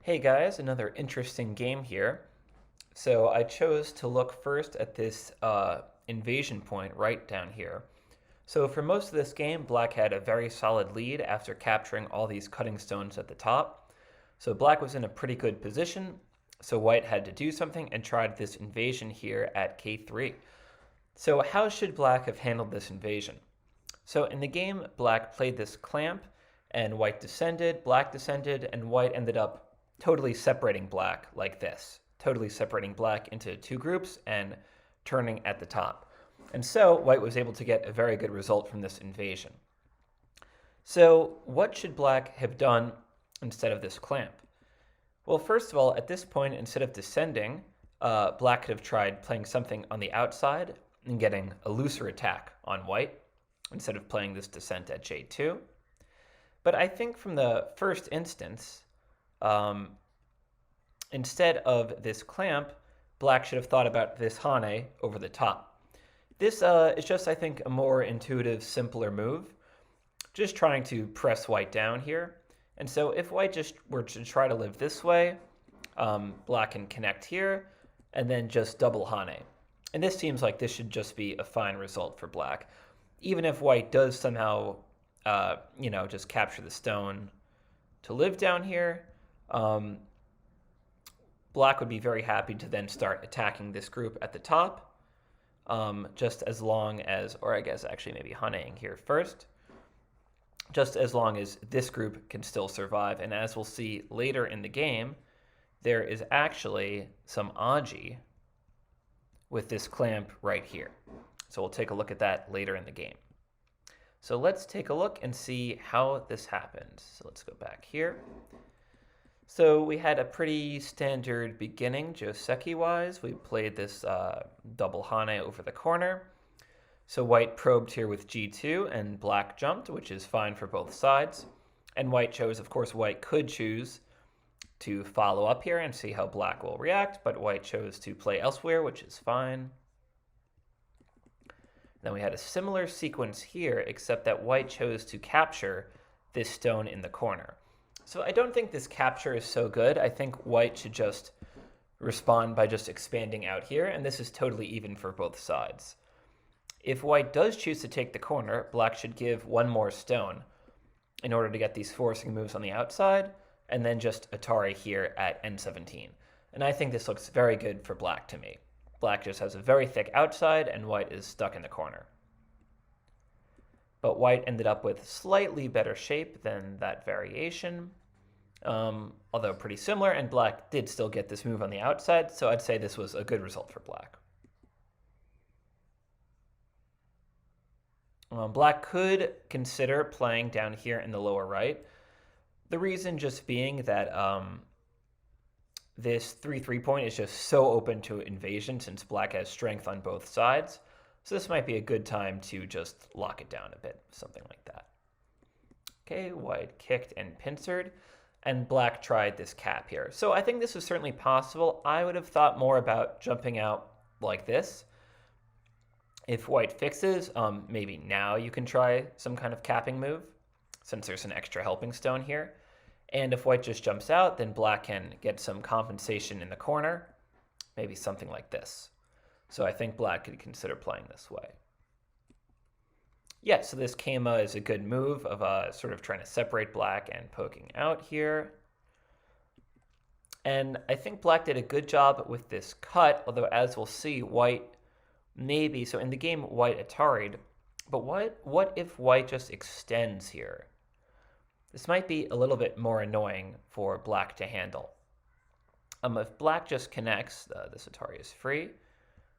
Hey guys, another interesting game here. So I chose to look first at this invasion point right down here. So for most of this game, Black had a very solid lead after capturing all these cutting stones at the top. So Black was in a pretty good position, so White had to do something and tried this invasion here at K3. So how should Black have handled this invasion? So in the game, Black played this clamp, and White descended, Black descended, and White ended up totally separating Black like this, totally separating Black into two groups and turning at the top. And so White was able to get a very good result from this invasion. So what should Black have done instead of this clamp? Well, first of all, at this point, instead of descending, Black could have tried playing something on the outside and getting a looser attack on White instead of playing this descent at J2. But I think from the first instance, instead of this clamp, Black should have thought about this Hane over the top. This is just, I think, a more intuitive, simpler move. Just trying to press White down here. And so if White just were to try to live this way, Black can connect here, and then just double Hane. And this seems like this should just be a fine result for Black. Even if White does somehow, just capture the stone to live down here, Black would be very happy to then start attacking this group at the top, just as long as, or I guess actually maybe Haneing here first, just as long as this group can still survive. And as we'll see later in the game, there is actually some Aji with this clamp right here. So we'll take a look at that later in the game. So let's take a look and see how this happened. So let's go back here. So we had a pretty standard beginning, Joseki-wise. We played this double Hane over the corner. So White probed here with G2, and Black jumped, which is fine for both sides. And White chose, of course, White could choose to follow up here and see how Black will react, but White chose to play elsewhere, which is fine. Then we had a similar sequence here, except that White chose to capture this stone in the corner. So I don't think this capture is so good. I think White should just respond by just expanding out here, and this is totally even for both sides. If White does choose to take the corner, Black should give one more stone in order to get these forcing moves on the outside, and then just Atari here at N17. And I think this looks very good for Black to me. Black just has a very thick outside, and White is stuck in the corner. But White ended up with slightly better shape than that variation, although pretty similar, and Black did still get this move on the outside, so I'd say this was a good result for Black. Black could consider playing down here in the lower right. The reason just being that this 3-3 point is just so open to invasion since Black has strength on both sides. So this might be a good time to just lock it down a bit, something like that. Okay, White kicked and pincered, and Black tried this cap here. So I think this is certainly possible. I would have thought more about jumping out like this. If White fixes, maybe now you can try some kind of capping move, since there's an extra helping stone here. And if White just jumps out, then Black can get some compensation in the corner, maybe something like this. So I think Black could consider playing this way. Yeah, so this Kama is a good move of sort of trying to separate Black and poking out here. And I think Black did a good job with this cut, although as we'll see, White maybe, so in the game, White Atari'd, but what if White just extends here? This might be a little bit more annoying for Black to handle. If Black just connects, this Atari is free,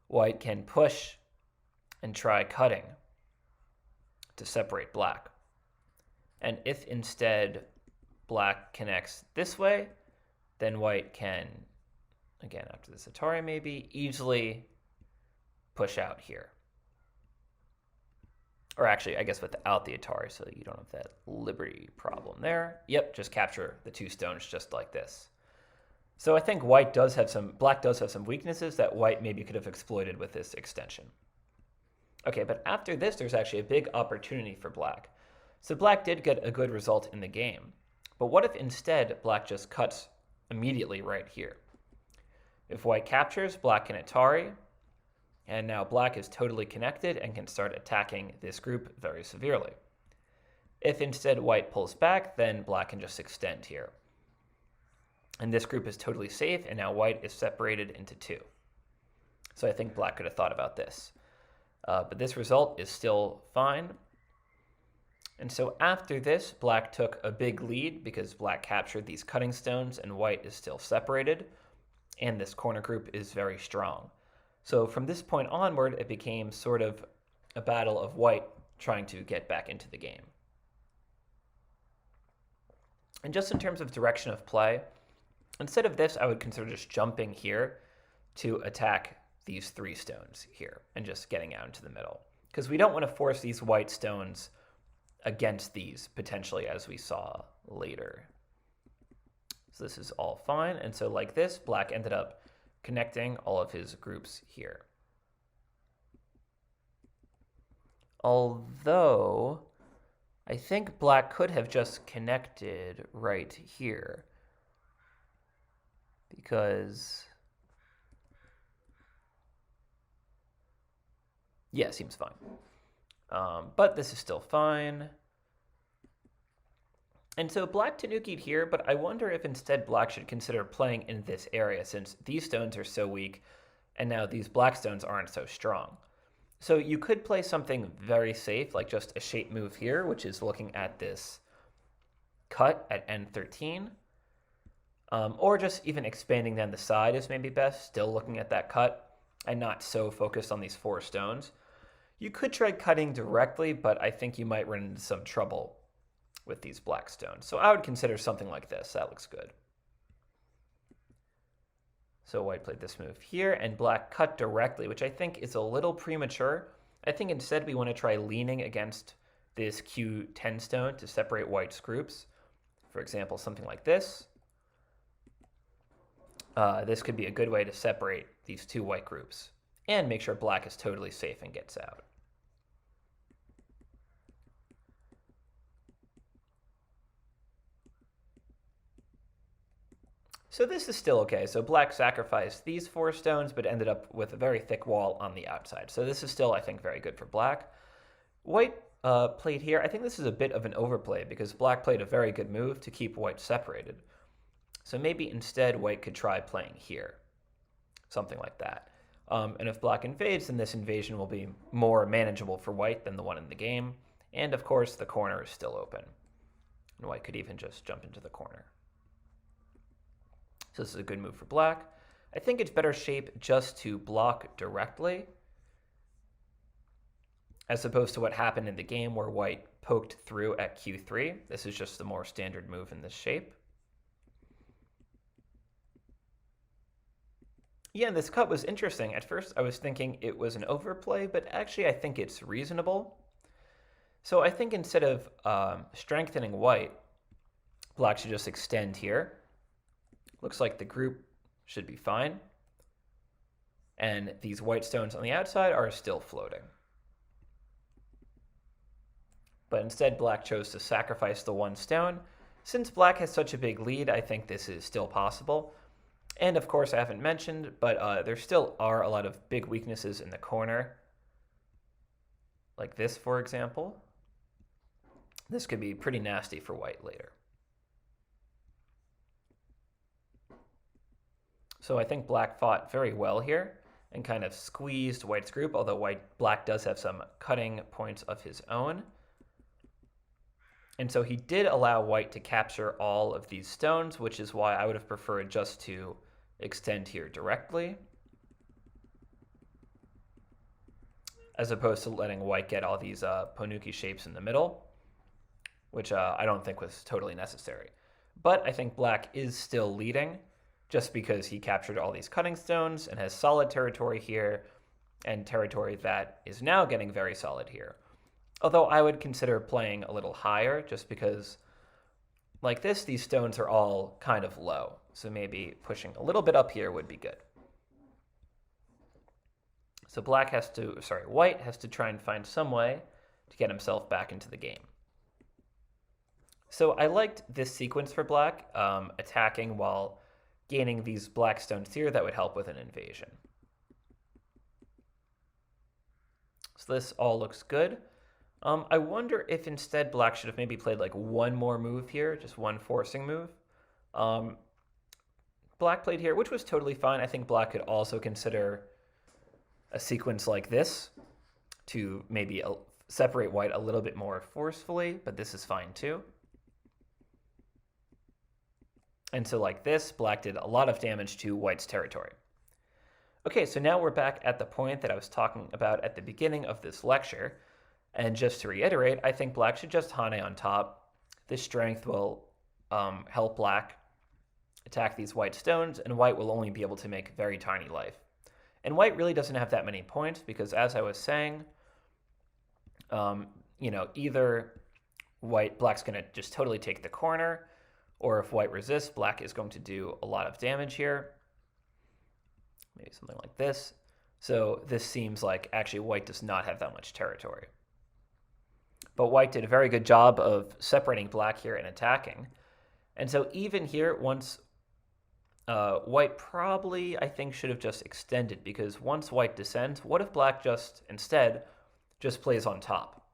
White can push and try cutting to separate Black. And if instead Black connects this way, then White can, again, after this Atari maybe, easily push out here. Or actually, I guess without the Atari, so you don't have that liberty problem there. Yep, just capture the two stones just like this. So I think Black does have some weaknesses that White maybe could have exploited with this extension. Okay, but after this, there's actually a big opportunity for Black. So Black did get a good result in the game. But what if instead Black just cuts immediately right here. If white captures, black can Atari, and now black is totally connected and can start attacking this group very severely. If instead white pulls back, then black can just extend here. And this group is totally safe, and now white is separated into two. So I think black could have thought about this. But this result is still fine. And so after this, black took a big lead because black captured these cutting stones and white is still separated. And this corner group is very strong. So from this point onward, it became sort of a battle of white trying to get back into the game. And just in terms of direction of play, instead of this, I would consider just jumping here to attack these three stones here and just getting out into the middle. Because we don't want to force these white stones against these, potentially, as we saw later. So this is all fine. And so like this, black ended up connecting all of his groups here. Although, I think black could have just connected right here. Because, yeah, seems fine. But this is still fine. And so black tanuki'd here, but I wonder if instead black should consider playing in this area since these stones are so weak and now these black stones aren't so strong. So you could play something very safe, like just a shape move here, which is looking at this cut at N13. Or just even expanding down the side is maybe best, still looking at that cut and not so focused on these four stones. You could try cutting directly, but I think you might run into some trouble with these black stones. So I would consider something like this. That looks good. So white played this move here, and black cut directly, which I think is a little premature. I think instead we want to try leaning against this Q10 stone to separate white's groups. For example, something like this. This could be a good way to separate these two white groups and make sure black is totally safe and gets out. So this is still okay. So black sacrificed these four stones, but ended up with a very thick wall on the outside. So this is still, I think, very good for black. White played here. I think this is a bit of an overplay because black played a very good move to keep white separated. So maybe instead white could try playing here, something like that. And if black invades, then this invasion will be more manageable for white than the one in the game. And of course, the corner is still open. And white could even just jump into the corner. So this is a good move for black. I think it's better shape just to block directly, as opposed to what happened in the game where white poked through at Q3. This is just the more standard move in this shape. Yeah, and this cut was interesting. At first, I was thinking it was an overplay, but actually I think it's reasonable. So I think instead of strengthening white, black should just extend here. Looks like the group should be fine. And these white stones on the outside are still floating. But instead, black chose to sacrifice the one stone. Since black has such a big lead, I think this is still possible. And of course, I haven't mentioned, but there still are a lot of big weaknesses in the corner. Like this, for example. This could be pretty nasty for white later. So I think black fought very well here and kind of squeezed white's group, although black does have some cutting points of his own. And so he did allow white to capture all of these stones, which is why I would have preferred just to extend here directly, as opposed to letting white get all these Ponuki shapes in the middle, which I don't think was totally necessary. But I think black is still leading, just because he captured all these cutting stones and has solid territory here, and territory that is now getting very solid here. Although I would consider playing a little higher, just because, like this, these stones are all kind of low. So maybe pushing a little bit up here would be good. So white has to try and find some way to get himself back into the game. So I liked this sequence for black, attacking while gaining these black stones here that would help with an invasion. So this all looks good. I wonder if instead black should have maybe played like one more move here, just one forcing move. Black played here, which was totally fine. I think black could also consider a sequence like this to maybe separate white a little bit more forcefully, but this is fine too. And so like this, black did a lot of damage to white's territory. Okay, so now we're back at the point that I was talking about at the beginning of this lecture. And just to reiterate, I think black should just Hane on top. This strength will help black attack these white stones, and white will only be able to make very tiny life. And white really doesn't have that many points because, as I was saying, either black's going to just totally take the corner, or if white resists, black is going to do a lot of damage here. Maybe something like this. So this seems like actually white does not have that much territory. But white did a very good job of separating black here and attacking. And so even here, once white probably, I think, should have just extended, because once white descends, what if black instead plays on top?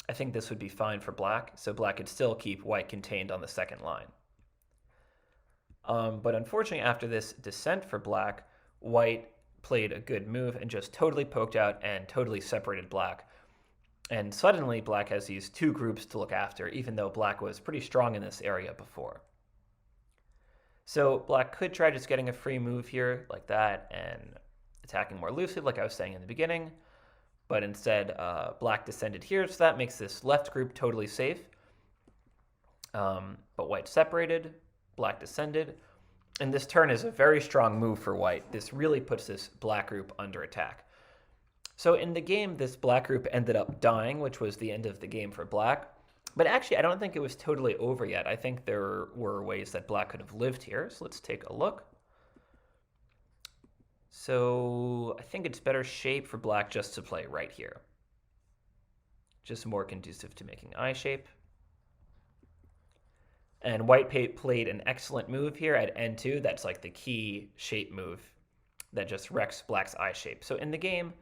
I think this would be fine for black, so black could still keep white contained on the second line. But unfortunately, after this descent for black, white played a good move and just totally poked out and totally separated black. And suddenly, black has these two groups to look after, even though black was pretty strong in this area before. So black could try just getting a free move here like that and attacking more loosely, like I was saying in the beginning. But instead, black descended here, so that makes this left group totally safe. But white separated, black descended. And this turn is a very strong move for white. This really puts this black group under attack. So in the game, this black group ended up dying, which was the end of the game for black. But actually, I don't think it was totally over yet. I think there were ways that black could have lived here. So let's take a look. So I think it's better shape for black just to play right here. Just more conducive to making eye shape. And white played an excellent move here at N2. That's like the key shape move that just wrecks black's eye shape. So in the game,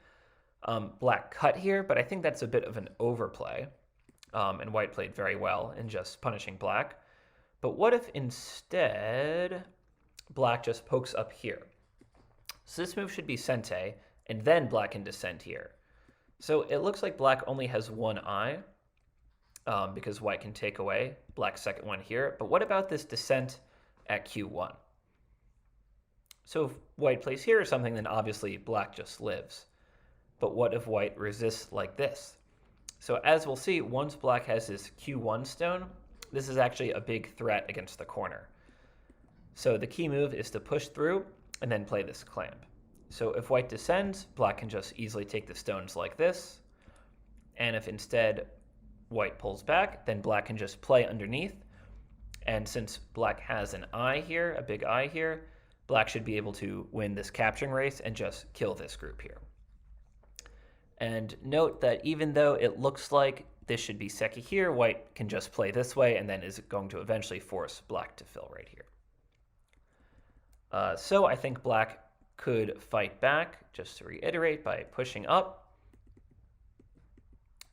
black cut here, but I think that's a bit of an overplay. And white played very well in just punishing black. But what if instead black just pokes up here? So this move should be Sente, and then black can descend here. So it looks like black only has one eye, because white can take away black's second one here. But what about this descent at Q1? So if white plays here or something, then obviously black just lives. But what if white resists like this? So as we'll see, once black has this Q1 stone, this is actually a big threat against the corner. So the key move is to push through and then play this clamp. So if white descends, black can just easily take the stones like this. And if instead white pulls back, then black can just play underneath. And since black has an eye here, a big eye here, black should be able to win this capturing race and just kill this group here. And note that even though it looks like this should be Seki here, white can just play this way and then is going to eventually force black to fill right here. So I think black could fight back, just to reiterate, by pushing up.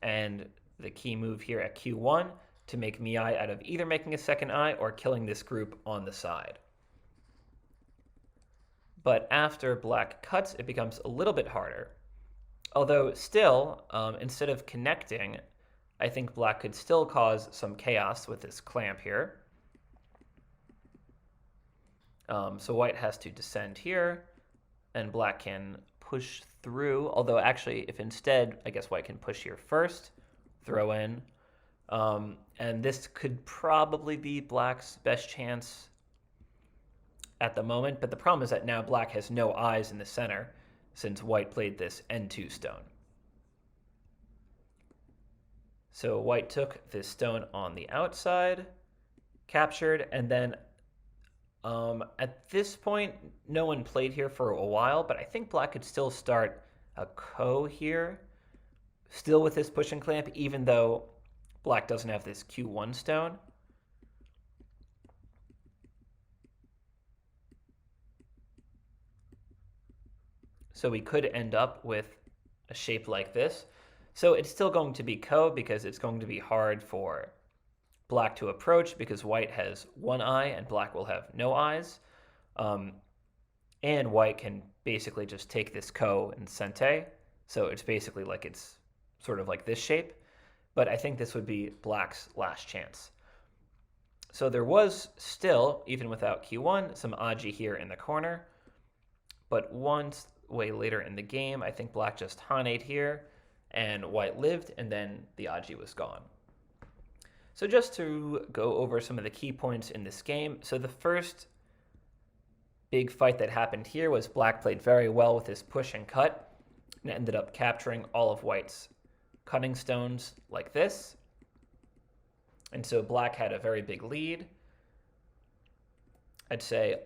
And the key move here at Q1 to make Miai out of either making a second eye or killing this group on the side. But after black cuts, it becomes a little bit harder. Although still, instead of connecting, I think black could still cause some chaos with this clamp here. So white has to descend here, and black can push through. Although actually, if instead, I guess white can push here first, throw in. And this could probably be black's best chance at the moment. But the problem is that now black has no eyes in the center, since white played this N2 stone. So white took this stone on the outside, captured, and then at this point, no one played here for a while, but I think black could still start a Ko here, still with this push and clamp, even though black doesn't have this Q1 stone. so we could end up with a shape like this. So it's still going to be ko because it's going to be hard for black to approach because white has one eye and black will have no eyes. And white can basically just take this ko and sente. So it's basically like it's sort of like this shape. But I think this would be black's last chance. So there was still, even without q1, some aji here in the corner. But once way later in the game, I think black just haned here and white lived, and then the aji was gone. So just to go over some of the key points in this game. So the first big fight that happened here was black played very well with his push and cut and ended up capturing all of white's cutting stones like this. And so black had a very big lead. I'd say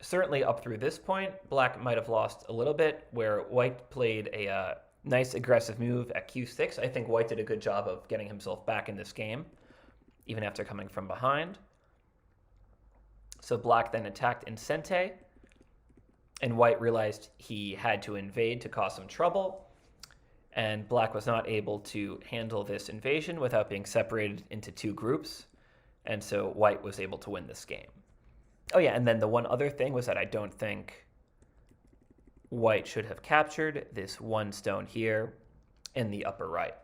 certainly up through this point, black might have lost a little bit, where white played a nice aggressive move at q6. I think white did a good job of getting himself back in this game, even after coming from behind. So black then attacked in sente, and white realized he had to invade to cause some trouble, and black was not able to handle this invasion without being separated into two groups, and so white was able to win this game. Oh yeah, and then the one other thing was that I don't think white should have captured this one stone here in the upper right.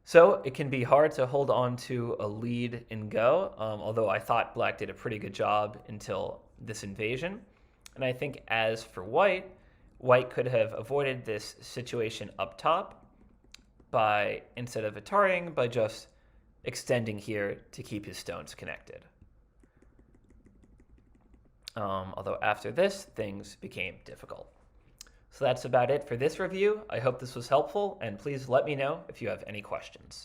So it can be hard to hold on to a lead in Go, although I thought black did a pretty good job until this invasion. And I think as for white, white could have avoided this situation up top by, instead of Ataring, by just extending here to keep his stones connected. Although after this, things became difficult. So that's about it for this review. I hope this was helpful, and please let me know if you have any questions.